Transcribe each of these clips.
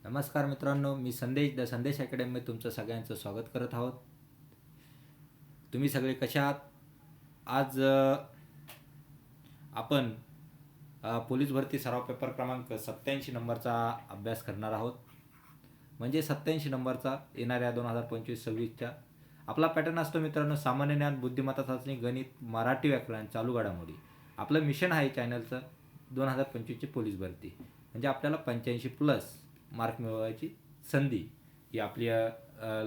नमस्कार मित्रांनो, मी संदेश द संदेश अकॅडमीमध्ये तुमचं सगळ्यांचं स्वागत करत आहोत. तुम्ही सगळे कशा आहात? आज आपण पोलीस भरती सराव पेपर क्रमांक 87 नंबरचा अभ्यास करणार आहोत. म्हणजे 87 नंबरचा येणाऱ्या 2025-26च्या आपला पॅटर्न असतो मित्रांनो, सामान्य ज्ञान, बुद्धिमत्ता चाचणी, गणित, मराठी व्याकरण, चालू घडामोडी. आपलं मिशन आहे चॅनलचं 2025ची पोलीस भरती, म्हणजे आपल्याला 85+ मार्क मिळवायची संधी ही आपली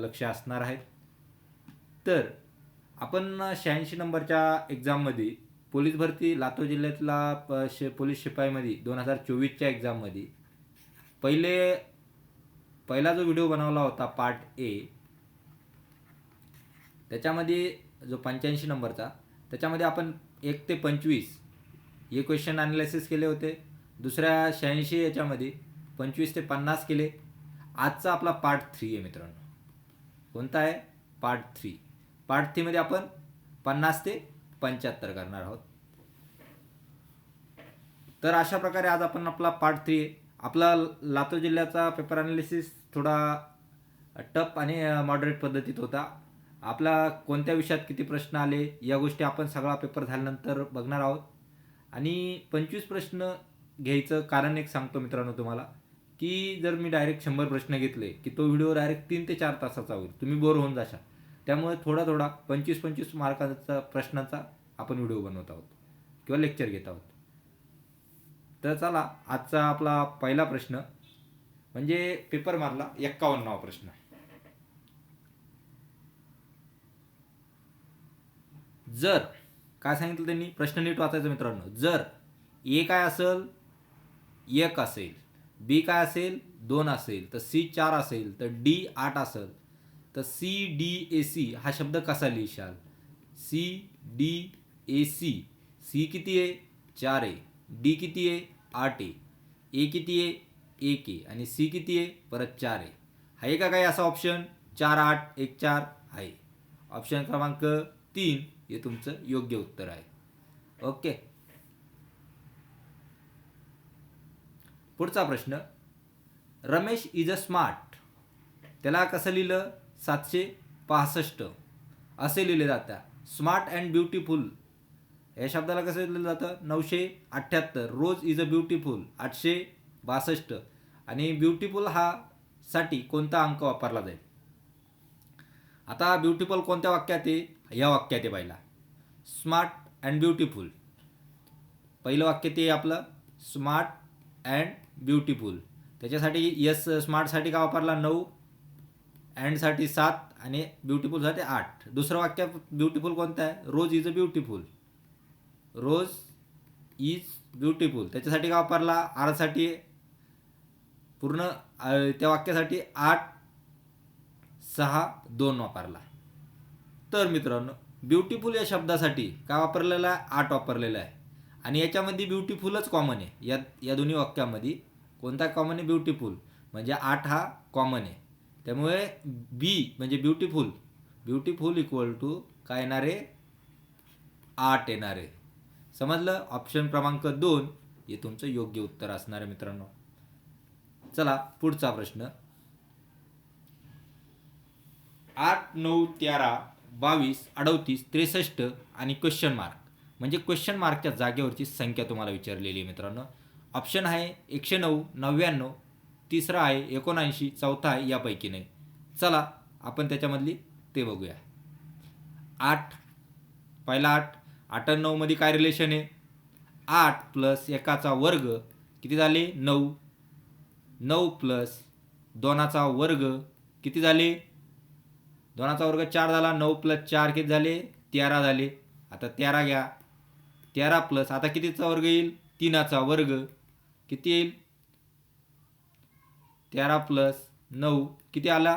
लक्ष असणार आहेत. तर आपण 86 नंबरच्या एक्झाममध्ये पोलीस भरती लातूर जिल्ह्यातला पोलीस शिपाईमध्ये 2024च्या एक्झाममध्ये पहिला जो व्हिडिओ बनवला होता पार्ट ए, त्याच्यामध्ये जो 85 नंबरचा, त्याच्यामध्ये आपण 1 ते 25 हे क्वेश्चन ॲनालिसिस केले होते. दुसऱ्या 86 याच्यामध्ये 25 ते 50 केले. आजचा आपला पार्ट 3 आहे मित्रांनो. कोणता आहे? पार्ट 3. पार्ट 3 मध्ये आपण 50 ते 75 करणार आहोत. तर अशा प्रकारे आज आपण आपला पार्ट 3 आपला लातूर जिल्ह्याचा पेपर ॲनालिसिस थोडा टफ आणि मॉडरेट पद्धतीत होता. आपला कोणत्या विषयात किती प्रश्न आले या गोष्टी आपण सगळा पेपर झाल्यानंतर बघणार आहोत. आणि 25 प्रश्न घ्यायचं कारण एक सांगतो मित्रांनो तुम्हाला, की जर मी डायरेक्ट 100 प्रश्न घेतले की तो व्हिडिओ डायरेक्ट 3 ते 4 तासाचा होईल, तुम्ही बोर होऊन जाशाल. त्यामुळे थोडा 25 मार्कांचा प्रश्नांचा आपण व्हिडिओ बनवत आहोत किंवा लेक्चर घेत आहोत. तर चला, आजचा आपला पहिला प्रश्न म्हणजे पेपर मारला 51वा प्रश्न. जर काय सांगितलं त्यांनी, प्रश्न नीट वाचायचं मित्रांनो. जर ए काय असेल? 1 असेल. बी काय असेल? 2 असेल. तर सी 4 असेल. तर डी 8 असेल. तर सी डी ए सी हा शब्द कसा लिहिशाल? C D A C. C किती आहे? 4 आहे. डी किती आहे? 8 आहे. ए किती आहे? 1 आहे. आणि सी किती आहे? परत 4 आहे. आहे का काही असा ऑप्शन? 4 8 1 4 आहे. ऑप्शन क्रमांक 3 हे तुमचं योग्य उत्तर आहे. ओके. पुढचा प्रश्न. Ramesh is a smart. त्याला कसं लिहिलं? 765 असे लिहिले जातं. स्मार्ट अँड ब्युटिफुल या शब्दाला कसं लिहिलं जातं? 978. रोज इज अ ब्युटिफुल 862. आणि ब्युटिफुल हा साठी कोणता अंक वापरला जाईल? आता ब्युटिफुल कोणत्या वाक्यात आहे? या वाक्यात आहे पहिला. Smart and beautiful. पहिलं वाक्य ते आपलं स्मार्ट अँड ब्युटिफुल. त्याच्यासाठी यस स्मार्टसाठी का वापरला? 9, अँडसाठी 7 आणि ब्युटिफुलसाठी 8. दुसरं वाक्य ब्युटिफुल कोणतं आहे? Rose is a beautiful. Rose is beautiful. त्याच्यासाठी का वापरला? आरसाठी पूर्ण त्या वाक्यासाठी 8 6 2 वापरला. तर मित्रांनो, ब्युटिफुल या शब्दासाठी काय वापरलेला आहे? 8 वापरलेला आहे. आणि याच्यामध्ये ब्युटिफुलच कॉमन आहे. या दोन्ही वाक्यामध्ये कोणता कॉमन आहे? ब्युटिफुल. म्हणजे 8 हा कॉमन आहे. त्यामुळे बी म्हणजे ब्युटिफुल इक्वल टू काय येणार आहे? 8 येणार आहे. समजलं? ऑप्शन क्रमांक 2 हे तुमचं योग्य उत्तर असणार आहे मित्रांनो. चला पुढचा प्रश्न. 8 9 13 22 38 63 आणि क्वेश्चन मार्क म्हणजे क्वेश्चन मार्कच्या जागेवरची संख्या तुम्हाला विचारलेली आहे मित्रांनो. ऑप्शन आहे 109, 99, तिसरा आहे 79, चौथा आहे यापैकी नाही. चला आपण त्याच्यामधली ते बघूया. 8 पहिला 8 8 आणि 9 मध्ये काय रिलेशन आहे? 8 प्लस 1चा वर्ग किती झाले? 9. 9 प्लस 2चा वर्ग किती झाले? 2चा वर्ग 4 झाला. 9 प्लस 4 किती झाले? 13 झाले. आता 13 घ्या. 13 प्लस आता कितीचा वर्ग येईल? 3चा वर्ग किती येईल? 13 प्लस 9 किती आला?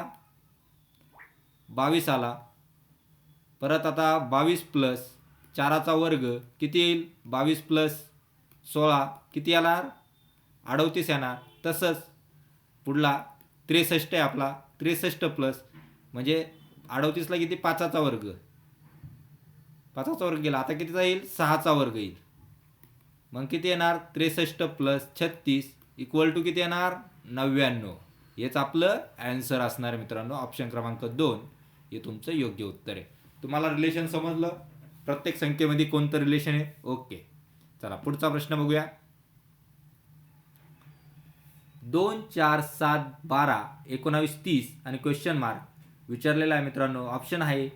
22 आला. परत आता 22 प्लस 4चा वर्ग किती येईल? 22 प्लस 16 किती येणार? 38 येणार. तसंच पुढला 63 आहे आपला. 63 प्लस म्हणजे 38ला किती? 5चा वर्ग. 5चा वर्ग गेला. आता कितीचा येईल? 6चा वर्ग येईल. मग किती येणार? 63 प्लस 36 इक्वल टू किती येणार? 99. हेच आपलं ॲन्सर असणार आहे मित्रांनो. ऑप्शन क्रमांक 2 हे तुमचं योग्य उत्तर आहे. तुम्हाला रिलेशन समजलं, प्रत्येक संख्येमध्ये कोणतं रिलेशन आहे. ओके, चला पुढचा प्रश्न बघूया. 2 4 7 12 19 30 आणि क्वेश्चन मार्क विचारलेला आहे मित्रांनो. ऑप्शन आहे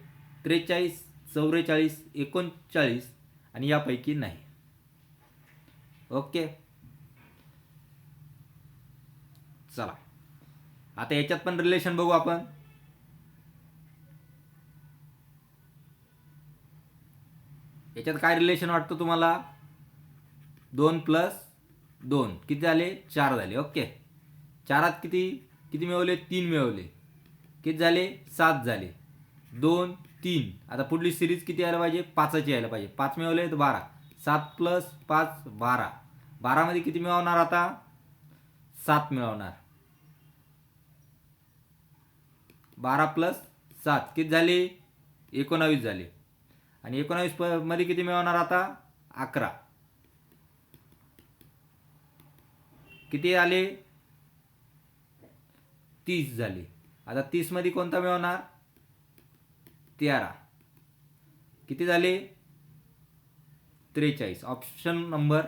43 44 39 आणि यापैकी नाही. ओके, चला आता याच्यात पण रिलेशन बघू आपण. याच्यात काय रिलेशन वाटतं तुम्हाला? 2 + 2 किती झाले? 4 झाले. ओके, 4त किती किती मिळवले? 3 मिळवले. किती झाले? 7 झाले. 2 3. आता पुढली सिरीज किती यायला पाहिजे? 5ची यायला पाहिजे. 5 मिळवले तर 12. 7 + 5 12. 12 मध्ये किती मिळवणार आता? 7 मिळवणार. 12 + 7 किती झाले? 19 झाले. आणि 19 मध्ये किती मिळवणार आता? 11. किती आले? 30 झाले. आता 30 मध्ये कोणता मिळवणार? 13. किती झाले? 43. ऑप्शन नंबर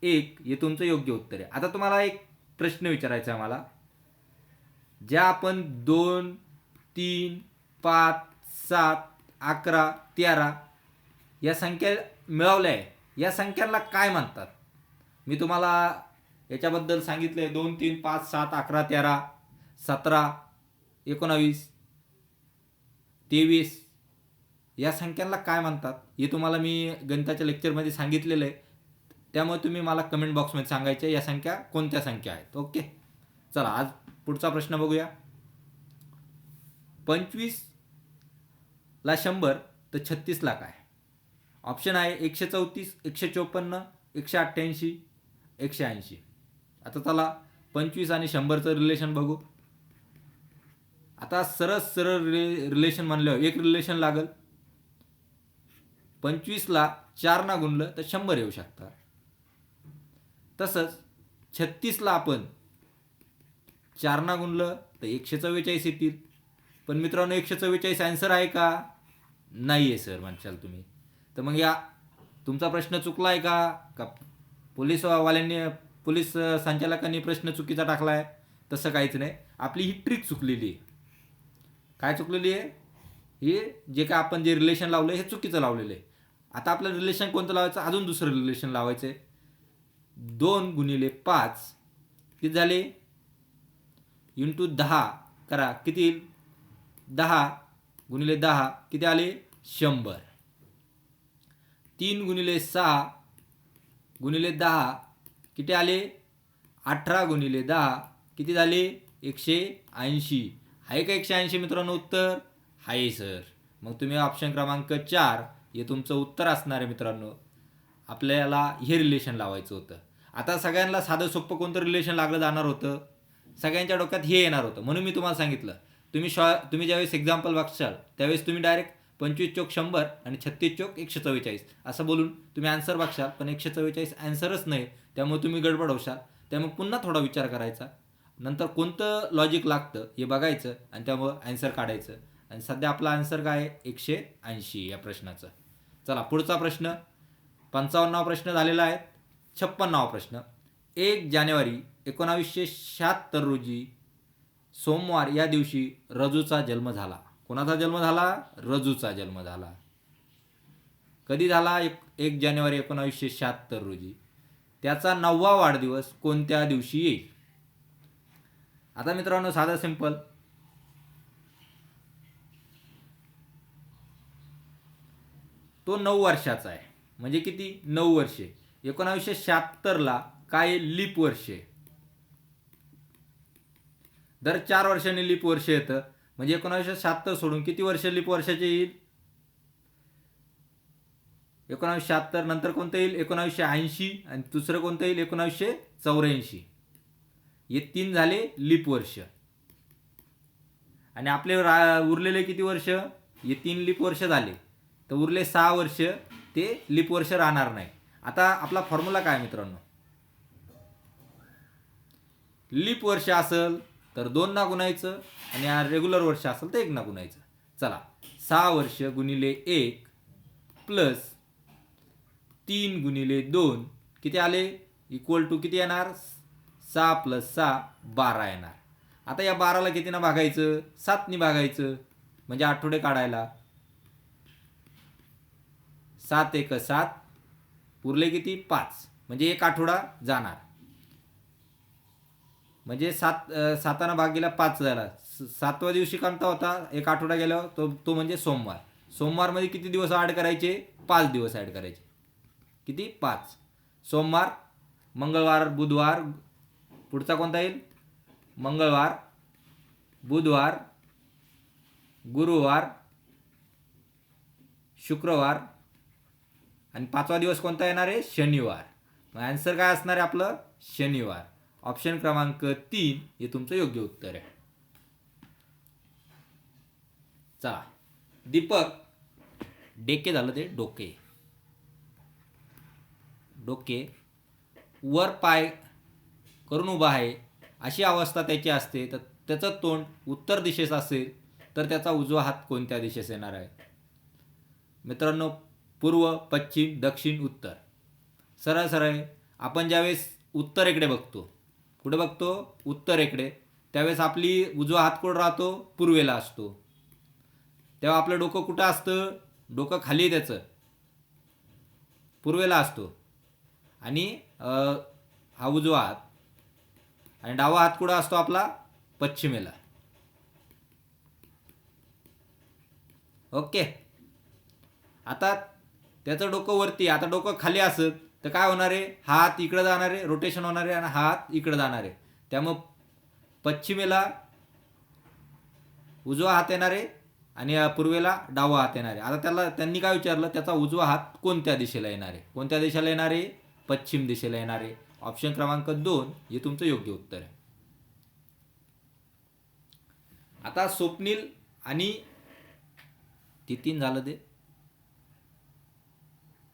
1 हे तुमचं योग्य उत्तर आहे. आता तुम्हाला एक प्रश्न विचारायचा आहे मला. ज्या आपण 2 3 5 7 11 13 या संख्या मिळवल्या आहे, या संख्यांना काय म्हणतात? मी तुम्हाला याच्याबद्दल सांगितले. 2 3 5 7 11 13 17 19 23 या संख्यांना काय म्हणतात हे तुम्हाला मी गणिताच्या लेक्चरमध्ये सांगितलेलं आहे. त्यामुळे तुम्ही मला कमेंट बॉक्समध्ये सांगायचे या संख्या कोणत्या संख्या आहेत. ओके, चला आज पुढचा प्रश्न बघूया. 25 ला 100 तर 36 ला काय? ऑप्शन आहे 134 154 188 180. आता चला 25 आणि 100चं रिलेशन बघू. आता सरळ रिलेशन म्हणल्यावर एक रिलेशन लागल. 25 ला 4 ना गुणलं तर 100 येऊ शकतात. तसंच 36 ला आपण 4 ना गुणलं तर 144 येतील. पण मित्रांनो 144 आन्सर आहे का? नाही आहे सर म्हणशाल तुम्ही. तर मग या तुमचा प्रश्न चुकला आहे का पोलीसवाल्यांनी पोलीस संचालकांनी प्रश्न चुकीचा टाकला आहे? तसं काहीच नाही. आपली ही ट्रिक चुकलेली आहे. काय चुकलेली आहे? हे जे काय आपण जे रिलेशन लावलं हे चुकीचं लावलेलं आहे. आता आपल्याला रिलेशन कोणतं लावायचं? अजून दुसरं रिलेशन लावायचं आहे. 2 × 5 किती झाले? × 10 करा किती येईल? 10 × 10 किती आले? 100. 3 × 6 × 10 किती आले? 18 × 10 किती झाले? 180. आहे का 180 मित्रांनो उत्तर? आहे सर. मग तुम्ही ऑप्शन क्रमांक 4 हे तुमचं उत्तर असणार आहे मित्रांनो. आपल्याला हे रिलेशन लावायचं होतं. आता सगळ्यांना साधं सोपं कोणतं रिलेशन लागलं जाणार होतं? सगळ्यांच्या डोक्यात हे येणार होतं. म्हणून मी तुम्हाला सांगितलं. तुम्ही ज्यावेळेस एक्झाम्पल बघशाल त्यावेळेस तुम्ही डायरेक्ट 25 चोक 100 आणि 36 चोक 144 असं बोलून तुम्ही आन्सर बघशाल. पण 144 आन्सरच नाही. त्यामुळे तुम्ही गडबड होशाल. त्यामुळे पुन्हा थोडा विचार करायचा. नंतर कोणतं लॉजिक लागतं हे बघायचं आणि त्यामुळं आन्सर काढायचं. आणि सध्या आपला आन्सर काय आहे? 180 या प्रश्नाचं. चला पुढचा प्रश्न 55वा प्रश्न झालेला आहे. 56वा प्रश्न. 1 जानेवारी 1976 रोजी सोमवार या दिवशी रजूचा जन्म झाला. कोणाचा जन्म झाला? रजूचा जन्म झाला. कधी झाला? 1 जानेवारी 1976 रोजी. त्याचा 9वा वाढदिवस कोणत्या दिवशी येईल? आता मित्रांनो साधा सिंपल. तो 9 वर्षाचा आहे. म्हणजे किती? 9 वर्षे. 1976 ला काय लीप वर्ष आहे? दर 4 वर्षांनी लीप वर्ष येतं. म्हणजे 1976 सोडून किती वर्ष लीप वर्षाचे येईल? 1976 नंतर कोणतं येईल? 1980 आणि दुसरं कोणतं येईल? 1984. हे 3 झाले लीप वर्ष. आणि आपले उरलेले किती वर्ष? हे 3 लीप वर्ष झाले. तर उरले 6 वर्ष ते लीप वर्ष राहणार नाही. आता आपला फॉर्म्युला काय मित्रांनो? लीप वर्ष असेल तर 2 ना गुणायचं आणि रेग्युलर वर्ष असेल तर 1 ना गुणायचं. चला 6 वर्ष गुणिले 1 प्लस 3 गुणिले 2 किती आले इक्वल टू किती येणार 6 प्लस 6 12 येणार. आता या 12ला कितीनं भागायचं 7नी भागायचं म्हणजे आठवडे काढायला 7 एक 7 उरले किती 5 म्हणजे एक आठवडा जाणार म्हणजे 7नं भाग गेला 5 झाला. 7व्या दिवशी कोणता होता एक आठवडा गेल्यावर तो म्हणजे सोमवार. सोमवारमध्ये किती दिवस ॲड करायचे 5 दिवस ॲड करायचे किती 5. सोमवार मंगळवार बुधवार पुढचा कोणता येईल मंगळवार बुधवार गुरुवार शुक्रवार आणि 5वा दिवस कोणता येणार आहे शनिवार. मग आन्सर काय असणार आहे आपलं शनिवार. ऑप्शन क्रमांक 3 हे तुमचं योग्य उत्तर आहे. चला दीपक डेके झालं ते डोके डोके वर पाय करून उभा आहे अशी अवस्था त्याची असते तर त्याचं तोंड उत्तर दिशेस असेल तर त्याचा उजवा हात कोणत्या दिशेस येणार आहे मित्रांनो. पूर्व पश्चिम दक्षिण उत्तर. सरळ सरळ आपण ज्यावेळेस उत्तरेकडे बघतो कुठे बघतो उत्तरेकडे त्यावेळेस आपली उजवा हात कुठं राहतो पूर्वेला असतो. तेव्हा आपलं डोकं कुठं असतं डोकं खाली त्याचं पूर्वेला असतो आणि हा उजवा हात आणि डावा हात कुठं असतो आपला पश्चिमेला. ओके. आता त्याचं डोकं वरती आता डोकं खाली असत तर काय होणार आहे हात इकडे जाणार आहे रोटेशन होणार आहे आणि हात इकडे जाणार आहे. त्यामुळं पश्चिमेला उजवा हात येणार आहे आणि पूर्वेला डावा हात येणार आहे. आता त्यांनी काय विचारलं त्याचा उजवा हात कोणत्या दिशेला येणार आहे कोणत्या दिशेला येणार आहे पश्चिम दिशेला येणार आहे. ऑप्शन क्रमांक 2 हे तुमचं योग्य उत्तर आहे. आता स्वप्नील आणि नितीन झालं ते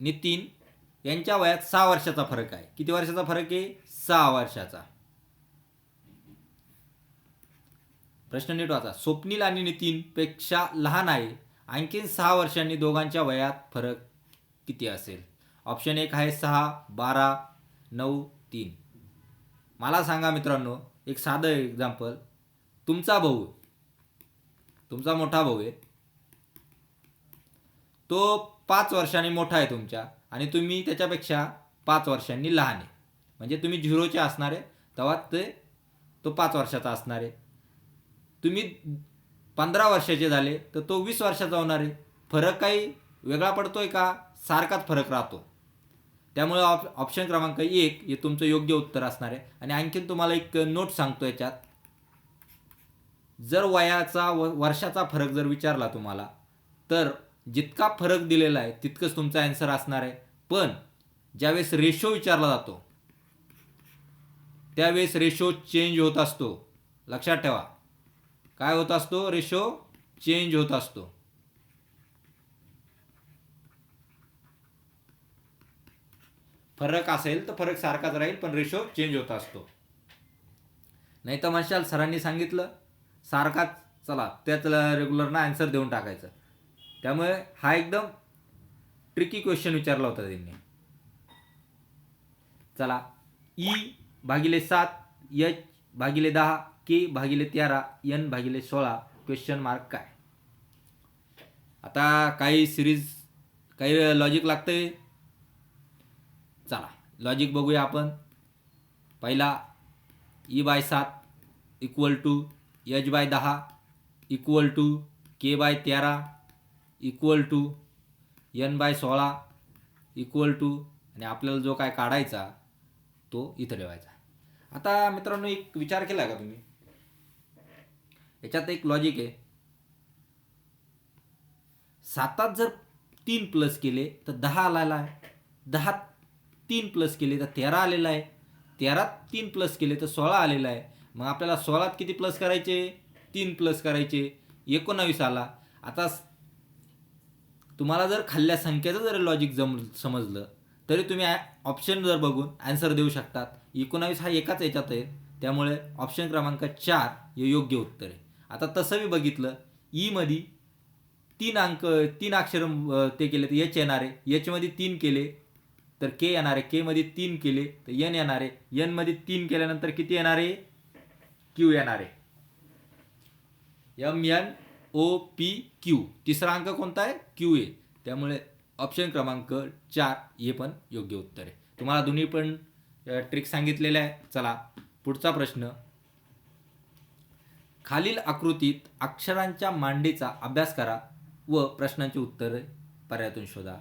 नितीन यांच्या वयात 6 वर्षाचा फरक आहे. किती वर्षाचा फरक आहे 6 वर्षाचा. प्रश्न नीट वाचा. स्वप्नील आणि नितीन पेक्षा लहान आहे आणखीन 6 वर्षांनी दोघांच्या वयात फरक किती असेल. ऑप्शन 1 आहे 6 12 9 3. मला सांगा मित्रांनो एक साधं एक्झाम्पल. तुमचा मोठा भाऊ आहे तो 5 वर्षांनी मोठा आहे तुमच्या आणि तुम्ही त्याच्यापेक्षा 5 वर्षांनी लहान आहे म्हणजे तुम्ही 0चे असणार आहे तेव्हा तो 5 वर्षाचा असणार आहे. तुम्ही 15 वर्षाचे झाले तर तो 20 वर्षाचा होणार आहे. फरक काही वेगळा पडतोय का सारखाच फरक राहतो. त्यामुळे ऑप्शन क्रमांक 1 हे तुमचं योग्य उत्तर असणार आहे. आणि आणखीन तुम्हाला एक नोट सांगतो याच्यात जर वयाचा वर्षाचा फरक जर विचारला तुम्हाला तर जितका फरक दिलेला आहे तितकंच तुमचा आन्सर असणार आहे. पण ज्यावेळेस रेशो विचारला जातो त्यावेळेस रेशो चेंज होत असतो. लक्षात ठेवा काय होत असतो रेशो चेंज होत असतो. फरक असेल तर फरक सारखाच राहील पण रेशो चेंज होत असतो. नाही तर म्हणशाल सरांनी सांगितलं सारखाच चला त्याच रेग्युलरना आन्सर देऊन टाकायचं. त्यामुळे हा एकदम ट्रिकी क्वेश्चन विचारला होता त्यांनी. चला E/7 H/10 K/13 N/16 question mark काय. आता काही सिरीज काही लॉजिक लागतंय. चला लॉजिक बघूया आपण. पहिला E/7 equal to H/10 equal to K/13 equal to N/16 equal to आणि आपल्याला जो काय काढायचा तो इथं ठेवायचा. आता मित्रांनो एक विचार केला का तुम्ही याच्यात एक लॉजिक आहे. 7 जर 3 प्लस केले तर 10 आलेला आहे. 10 3 प्लस केले तर 13 आलेला आहे. 13 3 प्लस केले तर 16 आलेला आहे. मग आपल्याला 16 किती प्लस करायचे 3 प्लस करायचे 19 आला. आता तुम्हाला जर खाल्ल्या संख्येचं जर लॉजिक समजलं तरी तुम्ही ऑप्शन जर बघून आन्सर देऊ शकतात. 19 हा एकाच याच्यात आहे त्यामुळे ऑप्शन क्रमांक 4 हे योग्य उत्तर आहे. आता तसं मी बघितलं ईमध्ये 3 अक्षर ते केले तर एच येणार आहे, एचमध्ये 3 केले तर के येणार आहे, केमध्ये 3 केले तर एन येणार आहे, एनमध्ये 3 केल्यानंतर किती येणार आहे, क्यू येणार आहे. MNOPQ तिसरा अंक कोणता आहे, क्यू आहे. त्यामुळे ऑप्शन क्रमांक 4 हे पण योग्य उत्तर आहे. तुम्हाला दोन्ही पण ट्रिक सांगितलेल्या आहे. चला पुढचा प्रश्न. खालील आकृतीत अक्षरांच्या मांडीचा अभ्यास करा व प्रश्नांची उत्तरे पर्यायातून शोधा.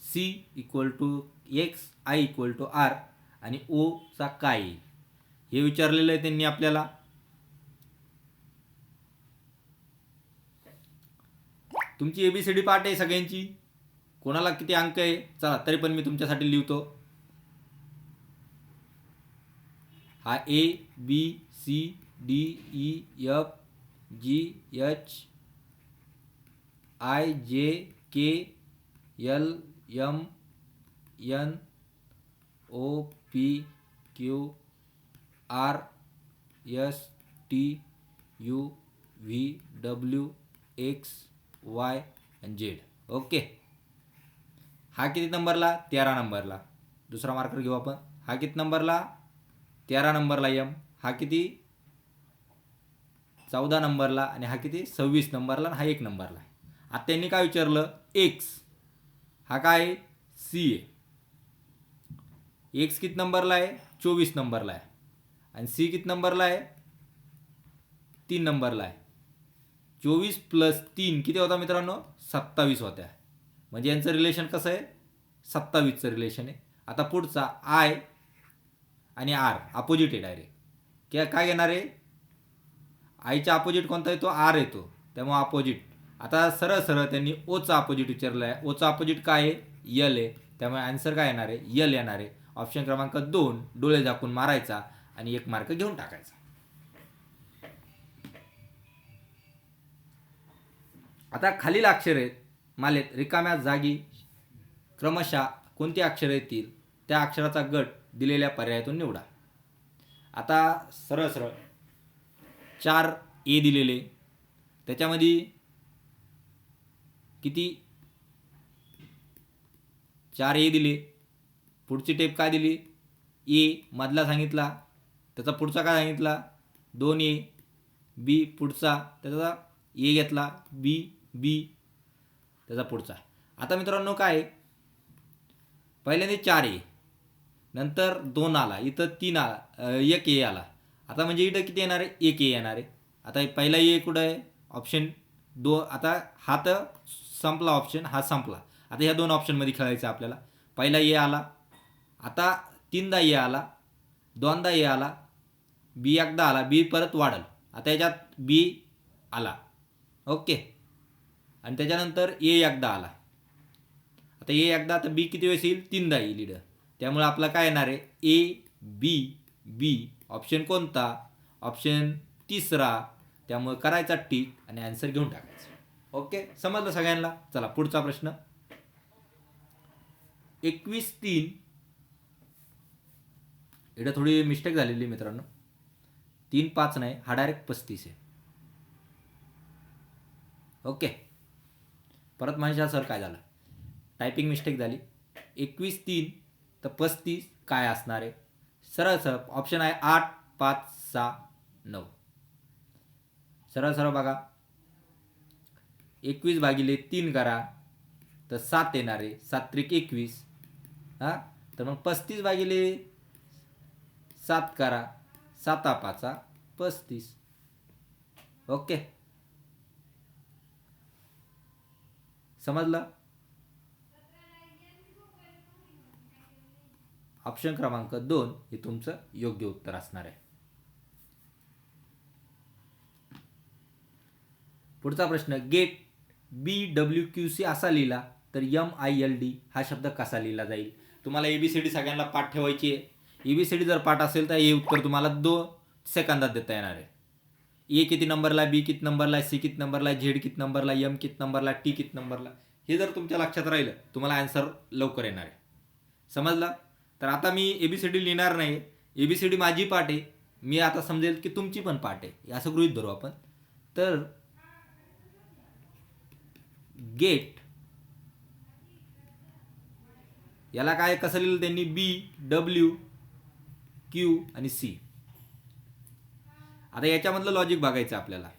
C = X, I = R आणि O चा काय हे विचारलेलं आहे त्यांनी आपल्याला. तुमची ABCD पाठ आहे सगळ्यांची, कोणाला किती अंक आहे चला तरी पण मी तुमच्यासाठी लिहितो. हा A B C D E F G H I J K L M N O P Q R S T U V W X Y आणि Z. ओके. हा किती नंबरला, 13 नंबरला. दुसरा मार्कर घेऊ आपण. हा किती नंबरला, 13 नंबरला M. हा किती 14 नंबरला आणि हा किती 26 नंबरला आणि हा 1 नंबरला. आता त्यांनी काय विचारलं, X हा काय आहे, C आहे. X किती नंबरला आहे, 24 नंबरला आहे आणि C किती नंबरला आहे, 3 नंबरला आहे. 24 + 3 किती होता मित्रांनो, 27 होत्या. म्हणजे यांचं रिलेशन कसं आहे, 27चं रिलेशन आहे. आता पुढचा I आणि R अपोजिट आहे डायरेक्ट. काय घेणार आहे, आयचा अपोजिट कोणता येतो, R येतो, त्यामुळे अपोजिट. आता सरळ सरळ त्यांनी ओचा अपोजिट विचारलं आहे. ओचा अपोजिट काय आहे, L आहे. त्यामुळे आन्सर काय येणार आहे, L येणार आहे. ऑप्शन क्रमांक 2 डोळे झाकून मारायचा आणि 1 मार्क घेऊन टाकायचा. आता खालील अक्षर आहेत मालेत रिकाम्या जागी क्रमशः कोणती अक्षरे येतील त्या अक्षराचा गट दिलेल्या पर्यायातून निवडा. आता सरळ सरळ 4 A दिलेले, त्याच्यामध्ये किती 4 A दिले. पुढची टेप काय दिली, A मधला सांगितला, त्याचा पुढचा काय सांगितला 2 A. B पुढचा त्याचा A घेतला, B त्याचा पुढचा. आता मित्रांनो काय, पहिल्यांदा 4 A, नंतर 2 आला, इथं 3 आला, 1 A आला. आता म्हणजे इथं किती येणार आहे, 1 A येणार आहे. आता पहिला A कुठं आहे, ऑप्शन 2. आता हा तर संपला ऑप्शन, हा संपला. आता ह्या 2 ऑप्शनमध्ये खेळायचं आपल्याला. पहिला A आला, आता 3दा A आला, 2दा A आला, B एकदा आला, B परत वाढल. आता याच्यात B आला, ओके. आणि त्याच्यानंतर A एकदा आला. आता A एकदा, आता B किती वेळेस येईल, 3दा येईल इकडं. त्यामुळे आपला काय येणार आहे, A B. ऑप्शन कोणता, ऑप्शन तिसरा. त्यामुळे करायचा टिक आणि आन्सर घेऊन टाकायचं. ओके, समजलं सगळ्यांना. चला पुढचा प्रश्न. 21-3 इकडे थोडी मिस्टेक झालेली मित्रांनो, 3-5 नाही, हा डायरेक्ट 35 आहे. ओके, परत माझ्या सर काय झालं, टायपिंग मिस्टेक झाली. 21-3 तर 35 काय असणार आहे, सरळ सरळ ऑप्शन आहे 8, 5, 6, 9. सरळ सरळ बघा, 21/3 करा तर 7 येणार आहे, 7 त्रिक 21. हां, तर मग 35/7 करा, 7 35. ओके, समजलं. ऑप्शन क्रमांक 2 हे तुमचं योग्य उत्तर असणार आहे. पुढचा प्रश्न. गेट BWQC असा लिहिला तर MILD हा शब्द कसा लिहिला जाईल. तुम्हाला ABCD सगळ्यांना पाठ ठेवायची आहे. ABCD जर पाठ असेल तर हे उत्तर तुम्हाला 2 सेकंदात देता येणार आहे. A किती नंबरला, B किती नंबरला, C किती नंबरला, Z किती नंबरला, M किती नंबरला, T किती नंबरला, हे जर तुमच्या लक्षात राहिलं तुम्हाला आन्सर लवकर येणार आहे. समजलं. तर आता मी ABCD लिहिणार नाही, ABCD माझी पाठ आहे. मी आता समजेल की तुमची पण पाठ आहे असं गृहीत धरू आपण. तर गेट याला काय कसं लिहिलं त्यांनी, BWQ आणि C. आता याच्यामधलं लॉजिक बघायचं आपल्याला.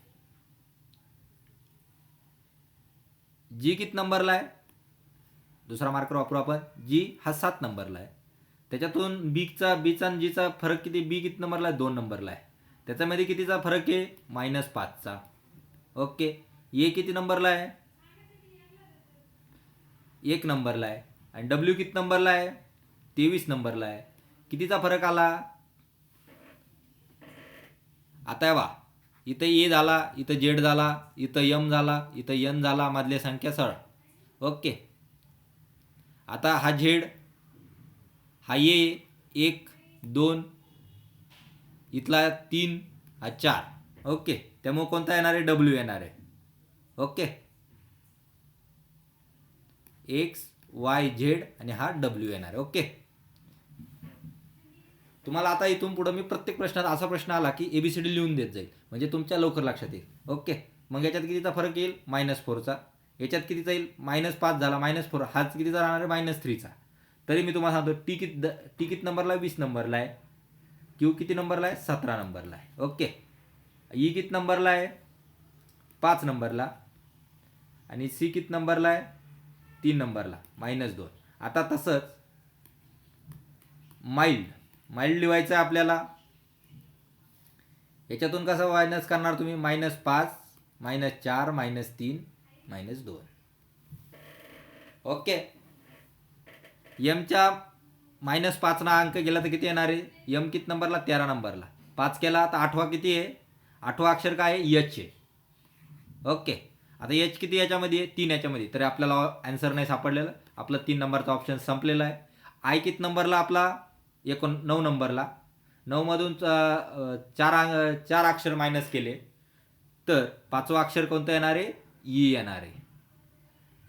जी किती नंबरला आहे, दुसरा मार्कर वापरू आपण. जी हा 7 नंबरला आहे. त्याच्यातून बीचा आणि जीचा फरक किती, बी किती नंबरला आहे, 2 नंबरला आहे. त्याच्यामध्ये कितीचा फरक आहे, -5चा. ओके. ए किती नंबरला आहे, 1 नंबरला आहे. आणि डब्ल्यू किती नंबरला आहे, 23 नंबरला आहे. कितीचा फरक आला, आता वा इथं ए झाला, इथं जेड झाला, इथं एम झाला, इथं एन झाला, मधल्या संख्या सरळ. ओके. आता हा झेड, हा ए 1 2, इथला 3, हा 4. ओके. त्यामुळे कोणता येणार आहे, डब्ल्यू येणार आहे. ओके. एक्स वाय झेड आणि हा डब्ल्यू येणार आहे. ओके. तुम्हाला आता इथून पुढे मी प्रत्येक प्रश्नात असा प्रश्न आला की एबीसीडी लिहून देत जाईल, म्हणजे तुमच्या लवकर लक्षात येईल. ओके. मग याच्यात कितीचा फरक येईल, -4चा. याच्यात कितीचा येईल, -5 झाला, -4. हाच कितीचा राहणार आहे, -3चा. तरी मी तुम्हाला सांगतो टी किती नंबरला आहे, 20 नंबरला आहे. क्यू किती नंबरला आहे, 17 नंबरला आहे. ओके. ई किती नंबरला आहे, 5 नंबरला. आणि सी किती नंबरला आहे, 3 नंबरला, -2. आता तसंच माइल्ड लिहायचं आहे आपल्याला. याच्यातून कसं मायनस करणार तुम्ही, -5, -4, -3, -2. ओके. एमच्या -5 ना अंक गेला तर किती येणार आहे, एम किती नंबरला, 13 नंबरला. 5 केला तर 8वा किती आहे, 8वा अक्षर काय आहे, एच आहे. ओके. आता एच किती याच्यामध्ये आहे, 3 याच्यामध्ये. तर आपल्याला आन्सर नाही सापडलेलं, आपलं 3 नंबरचा ऑप्शन संपलेला आहे. आय किती नंबरला आपला, 9 नंबरला. 9 मधून 4 अक्षर मायनस केले तर 5वा अक्षर कोणतं येणार आहे, ई येणार आहे.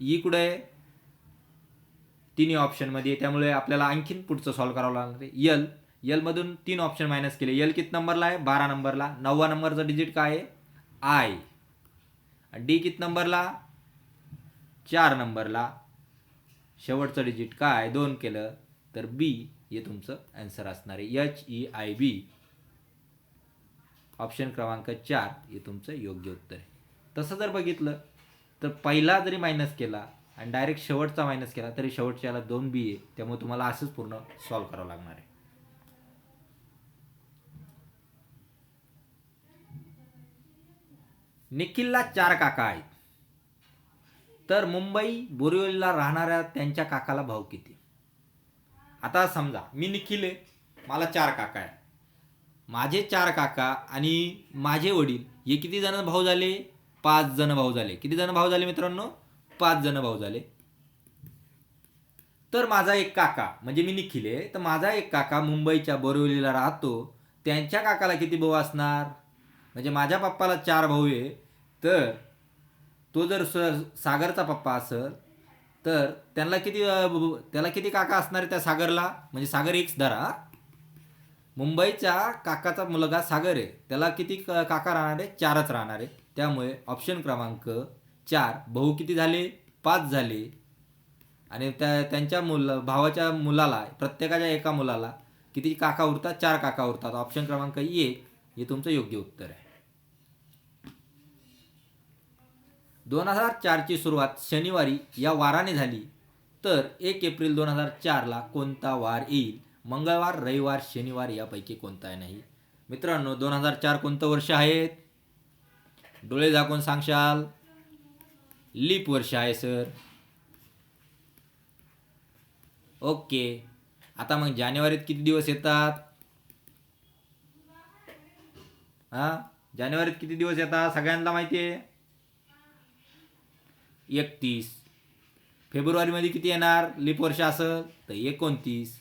ई कुठे आहे, तिन्ही ऑप्शनमध्ये आहे. त्यामुळे आपल्याला आणखीन पुढचं सॉल्व्ह करावं लागणार आहे. यल मधून 3 ऑप्शन मायनस केले. यल किती नंबरला आहे, 12 नंबरला. 9वा नंबरचा डिजिट काय आहे, आय. डी किती नंबरला, 4 नंबरला. शेवटचं डिजिट काय, 2 केलं तर बी हे तुमचं आन्सर असणार आहे. HEIB ऑप्शन क्रमांक 4 हे तुमचं योग्य उत्तर आहे. तसं जर बघितलं तर पहिला जरी मायनस केला आणि डायरेक्ट शेवटचा मायनस केला तरी शेवटच्याला 2 बी आहे. त्यामुळे तुम्हाला असंच पूर्ण सॉल्व्ह करावं लागणार आहे. निखिलला 4 काका आहेत, तर मुंबई बोरिवलीला राहणाऱ्या त्यांच्या काकाला भाऊ किती. आता समजा मी निखिल आहे, मला 4 काका आहे. माझे 4 काका आणि माझे वडील हे किती जण भाऊ झाले, 5 जण भाऊ झाले. किती जण भाऊ झाले मित्रांनो, 5 जण भाऊ झाले. तर माझा एक काका, म्हणजे मी निखिल आहे, तर माझा एक काका मुंबईच्या बोरिवलीला राहतो. त्यांच्या काकाला किती भाऊ असणार, म्हणजे माझ्या पप्पाला 4 भाऊ आहे, तर तो जर सागरचा पप्पा असेल तर त्याला किती काका असणार त्या सागरला, म्हणजे सागर एक्स धरा. मुंबईच्या काकाचा मुलगा सागर आहे, त्याला किती काका राहणार आहे, 4च राहणार आहे. त्यामुळे ऑप्शन क्रमांक 4, भाऊ किती झाले, 5 झाले. आणि त्यांच्या भावाच्या मुलाला, प्रत्येकाच्या एका मुलाला किती काका उरतात, 4 काका उरतात. ऑप्शन क्रमांक 1 हे तुमचं योग्य उत्तर आहे. 2004ची सुरुवात शनिवारी या वाराने झाली, तर 1 एप्रिल 2004ला कोणता वार येईल. मंगळवार, रविवार, शनिवार यापैकी कोणता नाही. मित्रांनो 2004 कोणतं वर्ष आहे, डोळे झाकून सांगशाल, लीप वर्ष आहे सर. ओके. आता मग जानेवारीत किती दिवस येतात, जानेवारीत किती दिवस येतात सगळ्यांना माहिती आहे, 31. फेब्रुवारीमध्ये किती येणार, लीप वर्ष असं तर 29.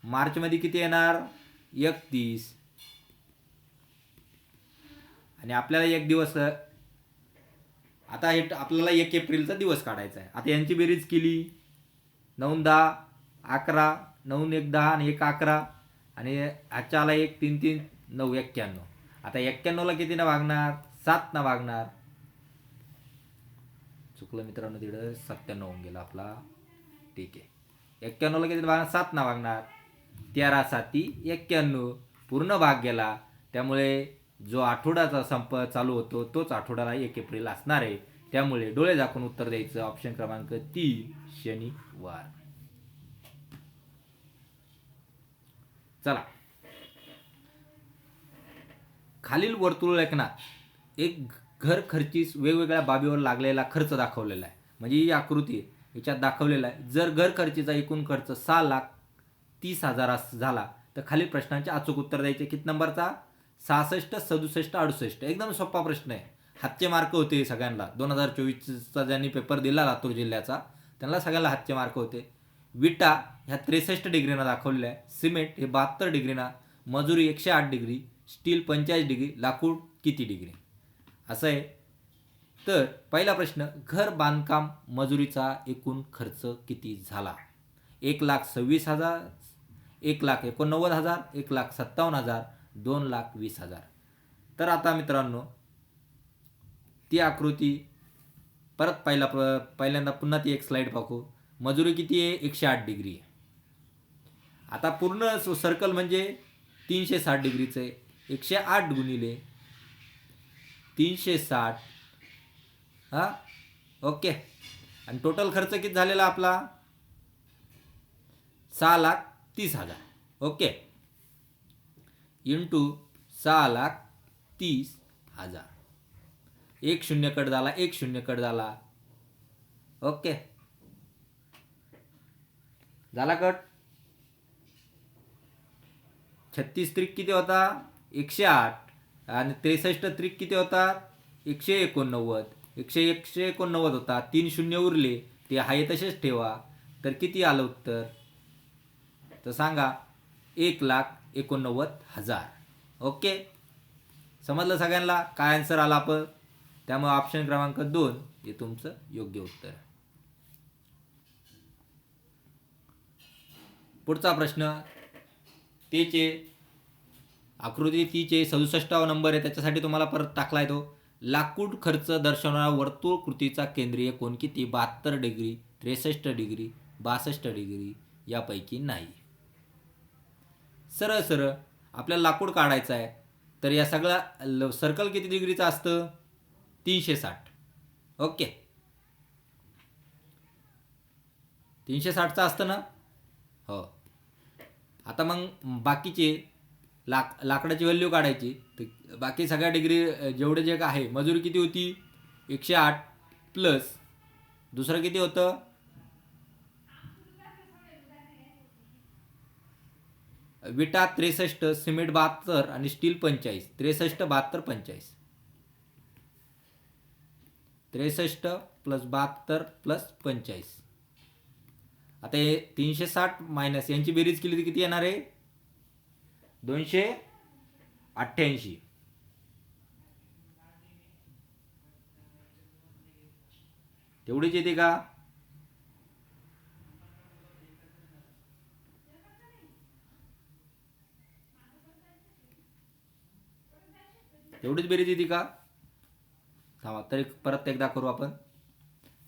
मार्चमध्ये किती येणार, 31. आणि आपल्याला एक दिवस, आता हे आपल्याला 1 एप्रिलचा दिवस काढायचा आहे. आता यांची बेरीज केली, 9 10 11, 9 1 10 आणि 1 11, आणि आजच्या आला 1 3 3 9 91. आता 91ला कितीनं भागणार? 7 ना भागणार. चुकलं मित्रांनो, तिकडं 97 होऊन गेला आपला. ठीक आहे. 91ला किती भागणार? 7 ना भागणार. 13 7 91 पूर्ण भाग गेला. त्यामुळे जो आठवड्याचा संप चालू होतो तोच आठवड्याला 1 एप्रिल असणार आहे. त्यामुळे डोळे झाकून उत्तर द्यायचं. ऑप्शन क्रमांक 3 शनिवार. चला, खालील वर्तुळलेखनात एक घर खर्चीस वेगवेगळ्या बाबीवर लागलेला खर्च दाखवलेला आहे. म्हणजे ही आकृती याच्यात दाखवलेला आहे. जर घर खर्चीचा एकूण खर्च 6,30,000 झाला तर खालील प्रश्नांचे अचूक उत्तर द्यायचे. किती नंबरचा? 66, 67, 68. एकदम सोपा प्रश्न आहे. हातचे मार्क होते सगळ्यांना. 2024चा ज्यांनी पेपर दिला लातूर जिल्ह्याचा त्यांना सगळ्यांना हातचे मार्क होते. विटा ह्या 63 डिग्रीना दाखवलेल्या आहे. सिमेंट हे 72 डिग्रीना, मजुरी 108 डिग्री, स्टील 45 डिग्री, लाकूड किती डिग्री असं आहे. तर पहिला प्रश्न, घर बांधकाम मजुरीचा एकूण खर्च किती झाला? 1,26,000, 1,89,000, 1,57,000, 2,20,000. तर आता मित्रांनो ती आकृती परत पहिल्यांदा पुन्हा ती एक स्लाईड पाहू. मजुरी किती आहे? 108 डिग्री आहे. आता पूर्ण सर्कल म्हणजे 360 डिग्रीचं आहे. 108 गुणिले 360. हां, ओके. आणि टोटल खर्च किती झालेला आपला? 6,30,000. Okay, into 6,30,000. 1 शून्य कट झाला, 1 शून्य कट झाला. ओके, झाला कट. 36 त्रिक किती होता? 108. आणि 63 त्रिक किती होता? 189. 189 होता. 3 शून्य उरले, ते आहे तसेच ठेवा. तर किती आलं उत्तर? तर सांगा. 1,89,000. ओके, समजलं सगळ्यांना काय आन्सर आला आपण? त्यामुळे ऑप्शन क्रमांक 2 हे तुमचं योग्य उत्तर. पुढचा प्रश्न तेचे आकृती तीचे 67वा नंबर आहे. त्याच्यासाठी तुम्हाला परत टाकला आहे तो. लाकूड खर्च दर्शवणारा वर्तुळ कृतीचा केंद्रीय कोन किती? 72 डिग्री, 63 डिग्री, 62 डिग्री यापैकी नाही. सरळ सरळ आपल्याला लाकूड काढायचं आहे. तर या सगळ्या सर्कल किती डिग्रीचं असतं? 360. ओके, 360चं असतं ना? हो. आता मग बाकीचे लाकडाची व्हॅल्यू काढायची. तर बाकी सगळ्या डिग्री जेवढे जे आहे, मजुरी किती होती? 108 प्लस दुसरं किती होतं? विटा 63, सिमेंट 72 आणि स्टील 45. 63, 72, 45. 63 plus 72 plus 45. आता हे 360 मायनस यांची बेरीज केली तर किती येणार आहे? 288. तेवढीच येते का? एवढीच बेरीज येते का? थांबा, तरी परत एकदा करू आपण.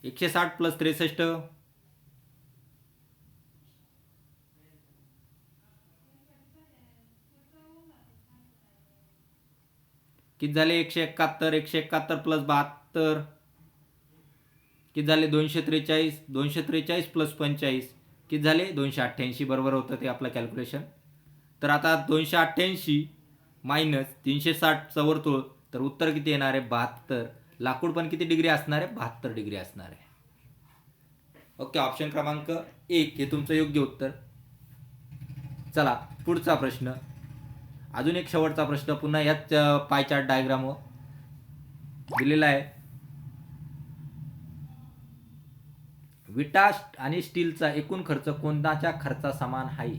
160 प्लस 63 किती झाले? 171. 171 प्लस 72 किती झाले? 243. 243 प्लस 45 किती झाले? 288. बरोबर होतं ते आपलं कॅल्क्युलेशन. तर आता 288 मायनस 360चा वर्तुळ, तर उत्तर किती येणार आहे? 72. लाकूड पण किती डिग्री असणार आहे? 72 डिग्री असणार आहे. ओके, ऑप्शन क्रमांक 1 हे तुमचं योग्य उत्तर. चला, पुढचा प्रश्न. अजून एक शेवटचा प्रश्न पुन्हा याच पाय चार्ट डायग्राम दिलेला आहे. विटा आणि स्टीलचा एकूण खर्च कोणत्याच्या खर्चा समान आहे?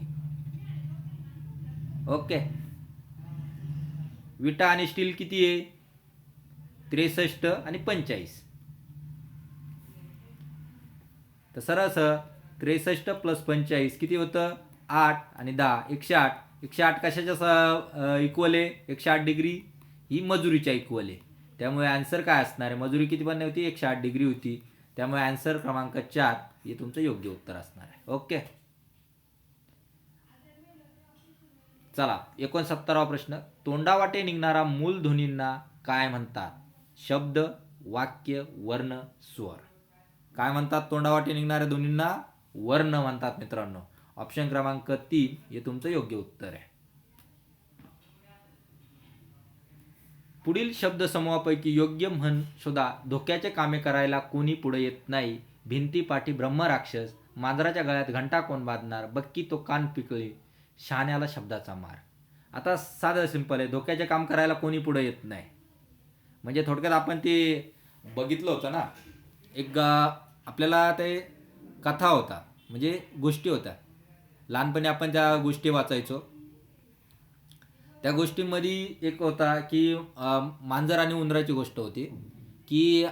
ओके, विटा आणि स्टील किती आहे? 63 आणि 45. तर सरळ 63 प्लस 45 किती होतं? 8 आणि 10 108. 108 कशाच्या इक्वल आहे? 108 डिग्री ही मजुरीच्या इक्वल आहे. त्यामुळे आन्सर काय असणार आहे? मजुरी किती बनली होती? 108 डिग्री होती. त्यामुळे आन्सर क्रमांक 4 हे तुमचं योग्य उत्तर असणार आहे. ओके, चला 69वा प्रश्न. तोंडावाटे निघणारा मूल ध्वनींना काय म्हणतात? शब्द, वाक्य, वर्ण, स्वर. काय म्हणतात तोंडावाटे निघणाऱ्या ध्वनींना? वर्ण म्हणतात मित्रांनो. ऑप्शन क्रमांक 3 हे तुमचं योग्य उत्तर आहे. पुढील शब्दसमूहापैकी योग्य म्हण शोधा. धोक्याचे कामे करायला कोणी पुढे येत नाही. भिंतीपाठी ब्रह्मराक्षस. मांजराच्या गळ्यात घंटा कोण बांधणार? बक्की तो कान पिकळे. शहाण्याला शब्दाचा मार. आता साधं सिंपल आहे. धोक्याचे काम करायला कोणी पुढे येत नाही. म्हणजे थोडक्यात आपण ते बघितलं होतं ना, एक आपल्याला ते कथा होता, म्हणजे गोष्टी होत्या. लहानपणी आपण त्या गोष्टी वाचायचो. त्या गोष्टींमध्ये एक होता की मांजर आणि उंदराची गोष्ट होती की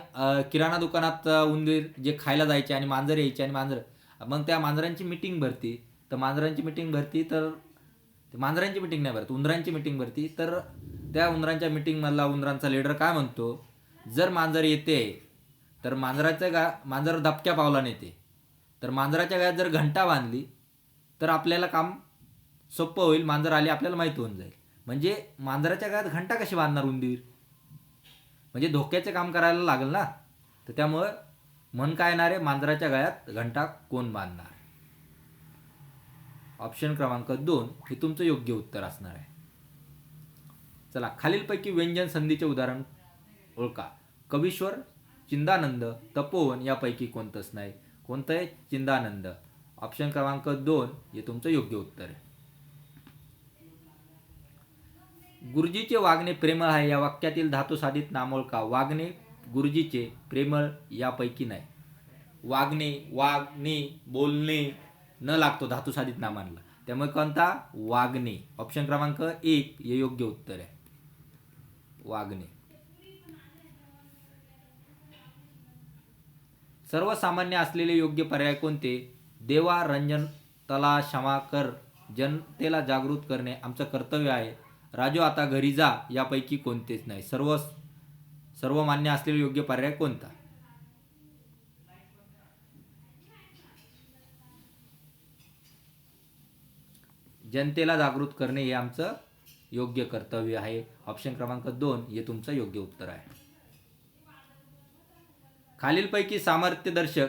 किराणा दुकानात उंदीर जे खायला जायचे आणि मांजर यायचे आणि मग त्या मांजरांची मिटिंग भरती. तर मांजरांची मिटिंग भरती तर मांजरांची मिटिंग नाही भरत, उंदरांची मिटिंग भरती. तर त्या उंदरांच्या मिटिंगमधला उंदरांचा लीडर काय म्हणतो, जर मांजर येते तर मांजर धपक्या पावलाने येते. तर मांजराच्या गळ्यात जर घंटा बांधली तर आपल्याला काम सोपं होईल. मांजर आली आपल्याला माहीत होऊन जाईल. म्हणजे मांजराच्या गळ्यात घंटा कशी बांधणार उंदीर? म्हणजे धोक्याचे काम करायला लागेल ना. तर त्यामुळं म्हण काय येणार आहे? मांजराच्या गळ्यात घंटा कोण बांधणार? ऑप्शन क्रमांक 2 हे तुमचं योग्य उत्तर असणार आहे. चला, खालीलपैकी व्यंजन संधीचे उदाहरण ओळखा. कवीश्वर, चिंदानंद, तपोवन यापैकी कोणतंच नाही. कोणतं आहे? चिंदानंद. ऑप्शन क्रमांक 2 हे तुमचं योग्य उत्तर आहे. गुरुजीचे वागणे प्रेमळ आहे या वाक्यातील धातू साधित नाम ओळखा. वागणे, गुरुजीचे, प्रेमळ यापैकी नाही. वागणे, वागणे, बोलणे न लागतो धातू साधित नामांना. त्यामुळे कोणता? वागणे. ऑप्शन क्रमांक 1 हे योग्य उत्तर आहे. वागणे. सर्वसामान्य असलेले योग्य पर्याय कोणते? देवा, रंजन, तला, क्षमा कर. जनतेला जागृत करणे आमचं कर्तव्य आहे. राजू आता घरी जा यापैकी कोणतेच नाही. सर्वमान्य असलेले योग्य पर्याय कोणता? जनतेला जागृत करणे हे आमचं योग्य कर्तव्य आहे. ऑप्शन क्रमांक 2 हे तुमचं योग्य उत्तर आहे. खालीलपैकी सामर्थ्यदर्शक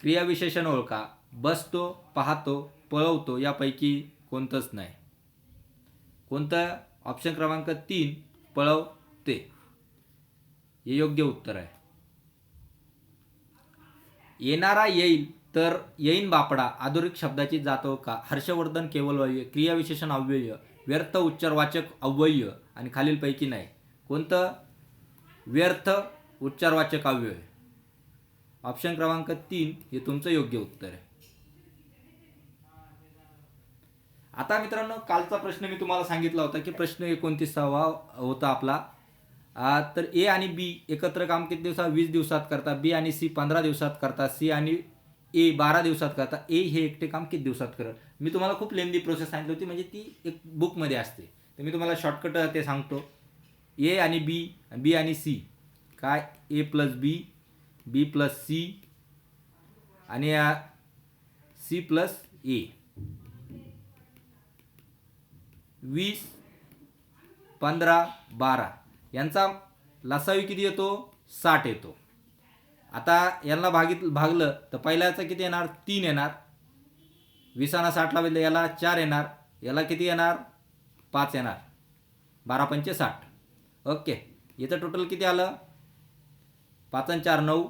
क्रियाविशेषण ओळखा. बसतो, पाहतो, पळवतो यापैकी कोणतंच नाही. कोणतं? ऑप्शन क्रमांक 3 पळवते हे योग्य उत्तर आहे. येणारा येईल तर येईन बापडा अधोरेख शब्दाची जातो का? हर्षवर्धन केवलवाच्य, क्रियाविशेषण अव्यय, व्यर्थ उच्चारवाचक अव्यय आणि खालीलपैकी नाही. कोणतं? व्यर्थ उच्चारवाचक अव्यय. ऑप्शन क्रमांक 3 हे तुमचं योग्य उत्तर आहे. आता मित्रांनो, कालचा प्रश्न मी तुम्हाला सांगितला होता की प्रश्न 29वा होता आपला. तर ए आणि बी एकत्र काम किती दिवसात? 20 दिवसात करतात. बी आणि सी 15 दिवसात करतात. सी आणि ए 12 दिवसात करतात. ए हे एकटे काम किती दिवसात करत? मी तुम्हाला खूप लेंदी प्रोसेस सांगितली होती, म्हणजे ती एक बुकमध्ये असते. तर मी तुम्हाला शॉर्टकट ते सांगतो. ए आणि बी, बी आणि सी काय? ए प्लस बी, बी प्लस सी आणि सी प्लस ए. 20, 15, 12 यांचा लसावी किती येतो? 60 येतो. आता यांना भागलं तर पहिल्याचं किती येणार? 3 येणार. 20 आणि 60 ला बदल याला 4 येणार. याला किती येणार? 5 येणार. 12 पंचे 60. ओके, याचं टोटल किती आलं? 5 आणि 4 9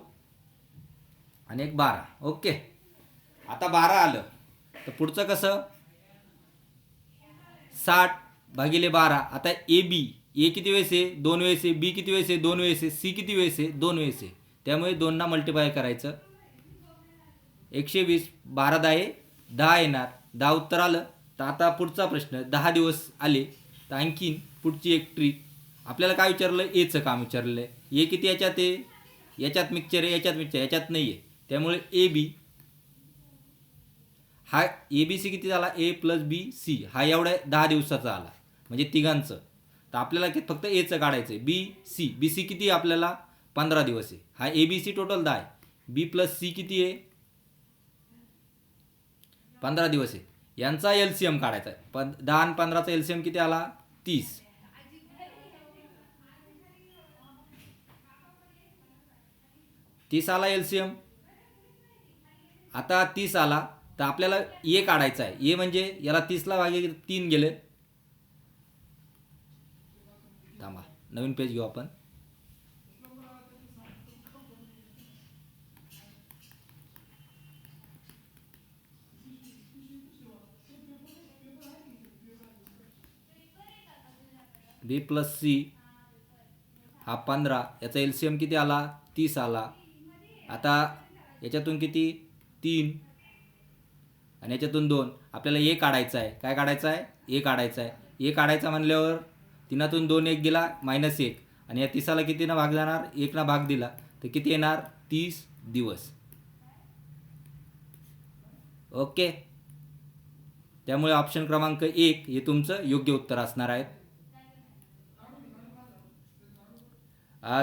आणि 1 12. ओके, आता 12 आलं तर पुढचं कसं? 60 भागिले 12. आता ए बी, ए किती वेळेस आहे? 2 वेळेस आहे. बी किती वेळेस आहे? 2 वेळेस आहे. सी किती वेळेस आहे? 2 वेळेस आहे. त्यामुळे 2 ना मल्टिप्लाय करायचं. 120 12 10 10 येणार. 10 उत्तर आलं. तर आता पुढचा प्रश्न, 10 दिवस आले तर आणखीन पुढची एक ट्रिक. आपल्याला काय विचारलं? एचं काम विचारलेलं आहे. ए किती याच्यात आहे? याच्यात मिक्सचर आहे, याच्यात मिक्सचर, याच्यात नाही आहे. त्यामुळे ए बी. हा ए बी सी किती झाला, ए प्लस बी सी हा एवढ्या 10 दिवसाचा आला म्हणजे तिघांचं. तर आपल्याला फक्त एचं काढायचं आहे. बी सी किती आहे आपल्याला 15 दिवस आहे. हा ए बी सी टोटल 10 आहे. बी प्लस सी किती आहे 15 दिवस आहे. यांचा LCM काढायचा आहे. 10 आणि 15चा LCM किती आला 30. आला LCM. आता 30 आला तर आपल्याला ए काढायचा आहे. ए म्हणजे याला 30ला भागिले 3 गेले. थांबा नवीन पेज घेऊ आपण. बी प्लस सी हा 15, याचा LCM किती आला 30 आला. आता याच्यातून किती 3 आणि याच्यातून 2. आपल्याला ए काढायचा आहे. काय काढायचं आहे ए काढायचा आहे. ए काढायचा म्हणल्यावर 3तून 2 1 गेला -1 आणि या 30ला किती ना भाग जाणार 1 ना भाग दिला तर किती येणार 30 दिवस. ओके. त्यामुळे ऑप्शन क्रमांक 1 हे तुमचं योग्य उत्तर असणार आहे.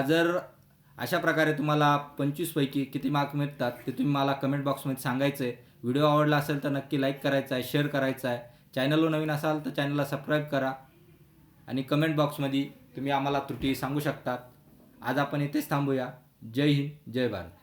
जर अशा प्रकारे तुम्हाला 25 पैकी किती मार्क मिळतात ते तुम्ही मला कमेंट बॉक्समध्ये सांगायचं आहे. व्हिडिओ आवडला असेल तर नक्की लाईक करायचा आहे, शेअर करायचा आहे. चॅनलवर नवीन असाल तर चॅनलला सबस्क्राईब करा आणि कमेंट बॉक्समध्ये तुम्ही आम्हाला त्रुटी सांगू शकतात. आज आपण इथेच थांबूया. जय हिंद, जय भारत.